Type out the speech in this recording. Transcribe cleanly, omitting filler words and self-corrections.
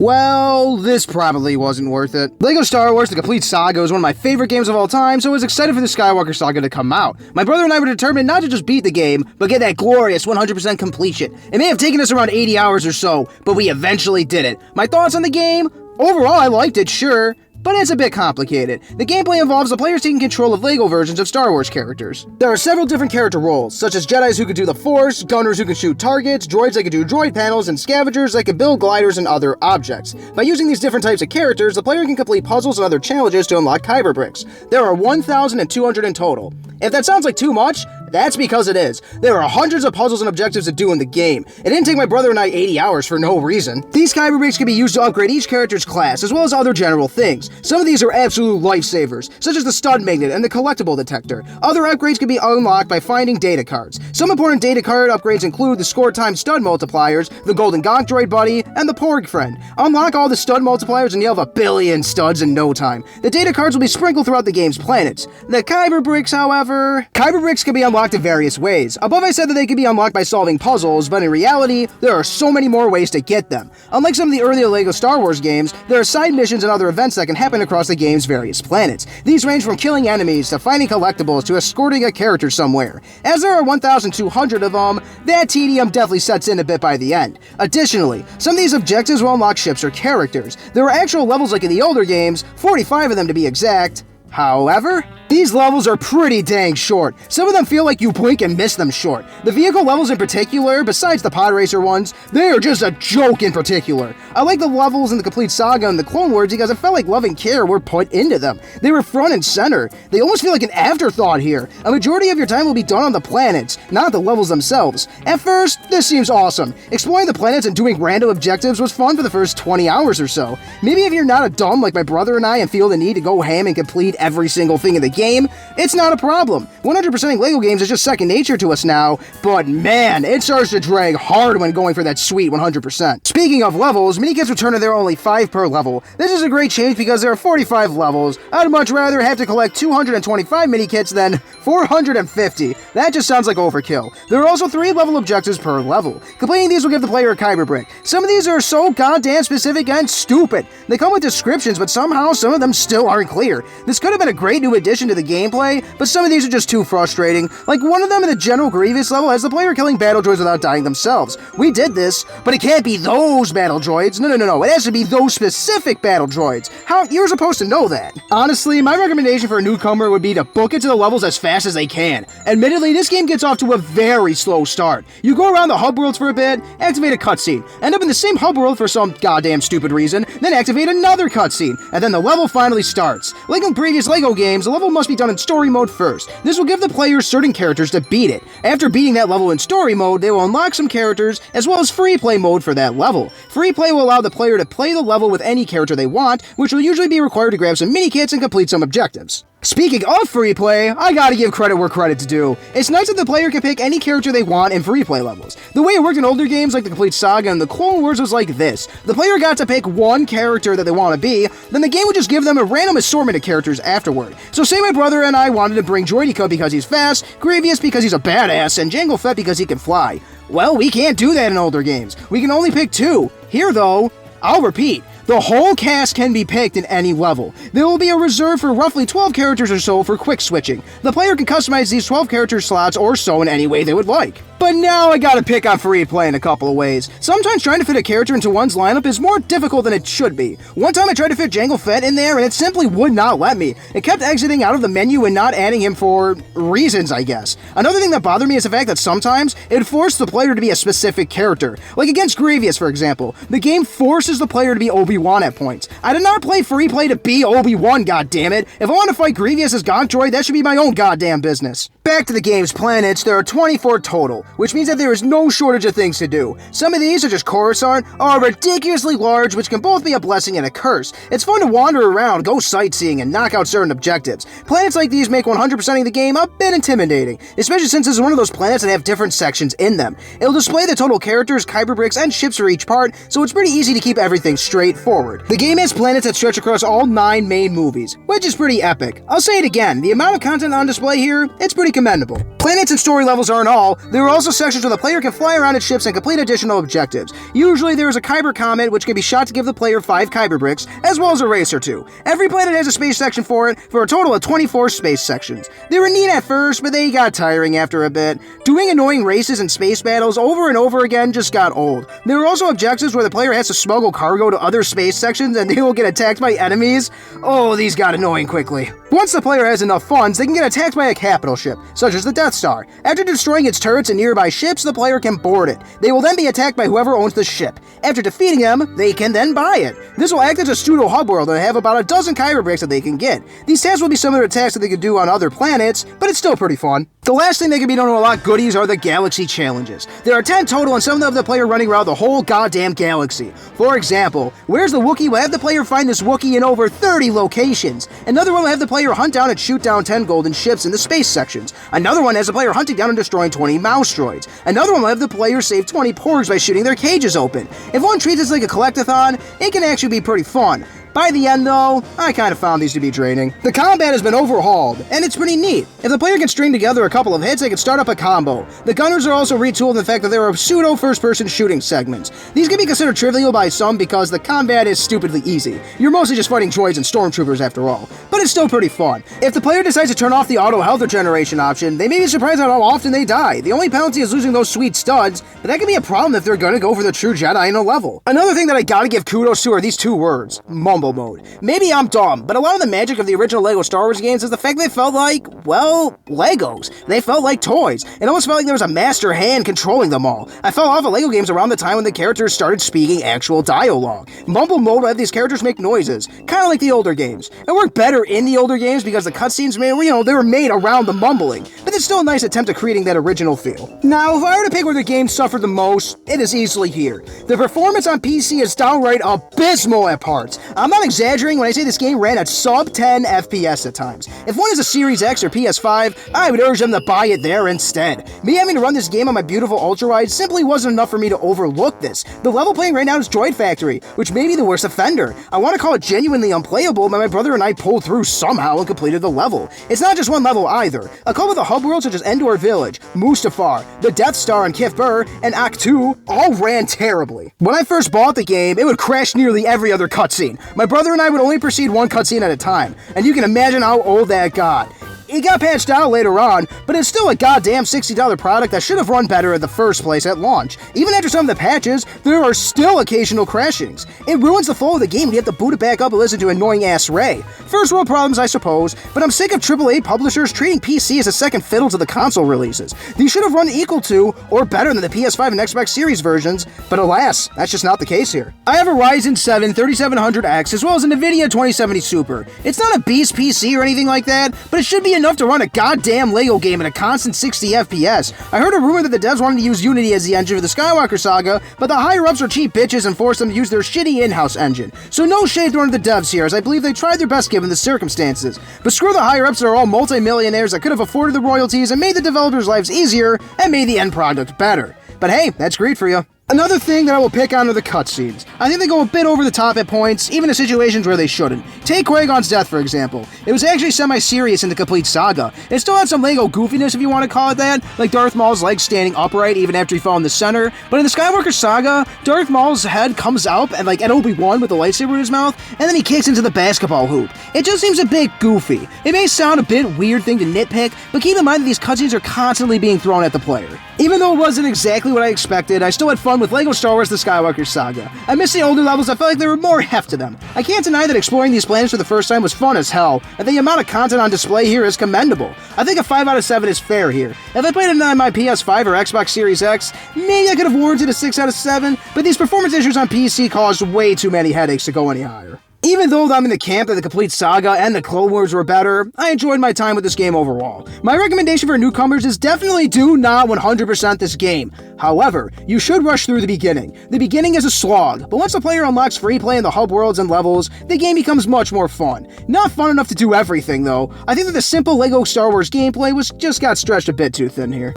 Well, this probably wasn't worth it. LEGO Star Wars The Complete Saga is one of my favorite games of all time, so I was excited for the Skywalker Saga to come out. My brother and I were determined not to just beat the game, but get that glorious 100% completion. It may have taken us around 80 hours or so, but we eventually did it. My thoughts on the game? Overall, I liked it, sure, but it's a bit complicated. The gameplay involves the players taking control of LEGO versions of Star Wars characters. There are several different character roles, such as Jedis who can do the Force, gunners who can shoot targets, droids that can do droid panels, and scavengers that can build gliders and other objects. By using these different types of characters, the player can complete puzzles and other challenges to unlock Kyber bricks. There are 1,200 in total. If that sounds like too much, that's because it is. There are hundreds of puzzles and objectives to do in the game. It didn't take my brother and I 80 hours for no reason. These Kyber bricks can be used to upgrade each character's class, as well as other general things. Some of these are absolute lifesavers, such as the stud magnet and the collectible detector. Other upgrades can be unlocked by finding data cards. Some important data card upgrades include the score time stud multipliers, the golden gonk droid buddy, and the porg friend. Unlock all the stud multipliers and you'll have a billion studs in no time. The data cards will be sprinkled throughout the game's planets. The Kyber bricks, however... Kyber bricks can be unlocked in various ways. Above I said that they can be unlocked by solving puzzles, but in reality, there are so many more ways to get them. Unlike some of the earlier LEGO Star Wars games, there are side missions and other events that can happen across the game's various planets. These range from killing enemies to finding collectibles to escorting a character somewhere. As there are 1,200 of them, that tedium definitely sets in a bit by the end. Additionally, some of these objectives will unlock ships or characters. There are actual levels like in the older games, 45 of them to be exact. However, these levels are pretty dang short. Some of them feel like you blink and miss them short. The vehicle levels in particular, besides the pod racer ones, they are just a joke in particular. I like the levels in the Complete Saga and the Clone Wars because it felt like love and care were put into them. They were front and center. They almost feel like an afterthought here. A majority of your time will be done on the planets, not the levels themselves. At first, this seems awesome. Exploring the planets and doing random objectives was fun for the first 20 hours or so. Maybe if you're not a dumb like my brother and I and feel the need to go ham and complete every single thing in the game, it's not a problem. 100%ing LEGO games is just second nature to us now, but man, it starts to drag hard when going for that sweet 100%. Speaking of levels, minikits return and there are only 5 per level. This is a great change because there are 45 levels. I'd much rather have to collect 225 minikits than 450. That just sounds like overkill. There are also 3 level objectives per level. Completing these will give the player a Kyber brick. Some of these are so goddamn specific and stupid. They come with descriptions, but somehow some of them still aren't clear. This could have been a great new addition to the gameplay, but some of these are just too frustrating. Like one of them in the General Grievous level has the player killing battle droids without dying themselves. We did this, but it can't be those battle droids. No. It has to be those specific battle droids. How you're supposed to know that? Honestly, my recommendation for a newcomer would be to book it to the levels as fast as they can. Admittedly, this game gets off to a very slow start. You go around the hub worlds for a bit, activate a cutscene, end up in the same hub world for some goddamn stupid reason, then activate another cutscene, and then the level finally starts. Like in previous LEGO games, the level must be done in story mode first. This will give the players certain characters to beat it. After beating that level in story mode, they will unlock some characters, as well as free play mode for that level. Free play will allow the player to play the level with any character they want, which will usually be required to grab some minikits and complete some objectives. Speaking of free play, I gotta give credit where credit's due. It's nice that the player can pick any character they want in free play levels. The way it worked in older games like the Complete Saga and the Clone Wars was like this. The player got to pick one character that they want to be, then the game would just give them a random assortment of characters afterward. So say my brother and I wanted to bring Droideka because he's fast, Grievous because he's a badass, and Jango Fett because he can fly. Well, we can't do that in older games. We can only pick 2. Here though, I'll repeat. The whole cast can be picked in any level. There will be a reserve for roughly 12 characters or so for quick switching. The player can customize these 12 character slots or so in any way they would like. But now I gotta pick on free play in a couple of ways. Sometimes trying to fit a character into one's lineup is more difficult than it should be. One time I tried to fit Jango Fett in there and it simply would not let me. It kept exiting out of the menu and not adding him for reasons, I guess. Another thing that bothered me is the fact that sometimes it forced the player to be a specific character. Like against Grievous, for example. The game forces the player to be Obi-Wan at points. I did not play free play to be Obi-Wan, goddammit. If I want to fight Grievous as Gonk Droid, that should be my own goddamn business. Back to the game's planets, there are 24 total, which means that there is no shortage of things to do. Some of these, such as Coruscant, are ridiculously large, which can both be a blessing and a curse. It's fun to wander around, go sightseeing, and knock out certain objectives. Planets like these make 100%ing the game a bit intimidating, especially since this is one of those planets that have different sections in them. It'll display the total characters, Kyber bricks, and ships for each part, so it's pretty easy to keep everything straightforward. The game has planets that stretch across all 9 main movies, which is pretty epic. I'll say it again, the amount of content on display here, it's pretty commendable. Planets and story levels aren't all. There are also sections where the player can fly around in ships and complete additional objectives. Usually there is a Kyber comet which can be shot to give the player 5 Kyber bricks, as well as a race or 2. Every planet has a space section for it, for a total of 24 space sections. They were neat at first, but they got tiring after a bit. Doing annoying races and space battles over and over again just got old. There are also objectives where the player has to smuggle cargo to other space sections and they will get attacked by enemies. Oh, these got annoying quickly. Once the player has enough funds, they can get attacked by a capital ship, such as the Death Star. After destroying its turrets and nearby ships, the player can board it. They will then be attacked by whoever owns the ship. After defeating them, they can then buy it. This will act as a pseudo hub world and have about a dozen Kyber bricks that they can get. These tasks will be similar to tasks that they could do on other planets, but it's still pretty fun. The last thing they can be known to unlock goodies are the galaxy challenges. There are 10 total and some of them have the player running around the whole goddamn galaxy. For example, Where's the Wookiee will have the player find this Wookiee in over 30 locations. Another one will have the player hunt down and shoot down 10 golden ships in the space sections. Another one has the player hunting down and destroying 20 mouse droids. Another one will have the player save 20 porgs by shooting their cages open. If one treats this like a collectathon, it can actually be pretty fun. By the end, though, I kind of found these to be draining. The combat has been overhauled, and it's pretty neat. If the player can string together a couple of hits, they can start up a combo. The gunners are also retooled in the fact that there are pseudo first-person shooting segments. These can be considered trivial by some because the combat is stupidly easy. You're mostly just fighting droids and stormtroopers after all, but it's still pretty fun. If the player decides to turn off the auto health regeneration option, they may be surprised at how often they die. The only penalty is losing those sweet studs, but that can be a problem if they're gonna go for the true Jedi in a level. Another thing that I gotta give kudos to are these 2 words, Mumble Mode. Maybe I'm dumb, but a lot of the magic of the original LEGO Star Wars games is the fact they felt like, well, Legos. They felt like toys. It almost felt like there was a master hand controlling them all. I fell off of LEGO games around the time when the characters started speaking actual dialogue. Mumble Mode had these characters make noises, kind of like the older games. It worked better in the older games because the cutscenes, they were made around the mumbling, but it's still a nice attempt at creating that original feel. Now, if I were to pick where the game suffered the most, it is easily here. The performance on PC is downright abysmal at parts. I'm not exaggerating when I say this game ran at sub 10 FPS at times. If one is a Series X or PS5, I would urge them to buy it there instead. Me having to run this game on my beautiful ultra-wide simply wasn't enough for me to overlook this. The level playing right now is Droid Factory, which may be the worst offender. I want to call it genuinely unplayable, but my brother and I pulled through somehow and completed the level. It's not just one level either. A couple of the hub worlds such as Endor Village, Mustafar, the Death Star and Kif Bur, and Act 2 all ran terribly. When I first bought the game, it would crash nearly every other cutscene. My brother and I would only proceed one cutscene at a time, and you can imagine how old that got. It got patched out later on, but it's still a goddamn $60 product that should have run better in the first place at launch. Even after some of the patches, there are still occasional crashings. It ruins the flow of the game when you have to boot it back up and listen to annoying-ass Ray. First world problems, I suppose, but I'm sick of AAA publishers treating PC as a second fiddle to the console releases. These should have run equal to, or better than the PS5 and Xbox Series versions, but alas, that's just not the case here. I have a Ryzen 7 3700X as well as a NVIDIA 2070 Super. It's not a beast PC or anything like that, but it should be enough to run a goddamn LEGO game at a constant 60 FPS. I heard a rumor that the devs wanted to use Unity as the engine for the Skywalker Saga, but the higher-ups are cheap bitches and forced them to use their shitty in-house engine. So no shade thrown at the devs here, as I believe they tried their best given the circumstances. But screw the higher-ups that are all multi-millionaires that could have afforded the royalties and made the developers' lives easier and made the end product better. But hey, that's great for you. Another thing that I will pick on are the cutscenes. I think they go a bit over the top at points, even in situations where they shouldn't. Take Qui-Gon's death, for example. It was actually semi-serious in the Complete Saga. It still had some LEGO goofiness, if you want to call it that, like Darth Maul's legs standing upright even after he fell in the center, but in the Skywalker Saga, Darth Maul's head comes out and like at Obi-Wan with a lightsaber in his mouth, and then he kicks into the basketball hoop. It just seems a bit goofy. It may sound a bit weird thing to nitpick, but keep in mind that these cutscenes are constantly being thrown at the player. Even though it wasn't exactly what I expected, I still had fun with LEGO Star Wars The Skywalker Saga. I miss the older levels, I felt like there were more heft to them. I can't deny that exploring these planets for the first time was fun as hell, and the amount of content on display here is commendable. I think a 5 out of 7 is fair here. If I played it on my PS5 or Xbox Series X, maybe I could have warranted a 6 out of 7, but these performance issues on PC caused way too many headaches to go any higher. Even though I'm in the camp that the Complete Saga and the Clone Wars were better, I enjoyed my time with this game overall. My recommendation for newcomers is definitely do not 100% this game. However, you should rush through the beginning. The beginning is a slog, but once the player unlocks free play in the hub worlds and levels, the game becomes much more fun. Not fun enough to do everything though. I think that the simple LEGO Star Wars gameplay just got stretched a bit too thin here.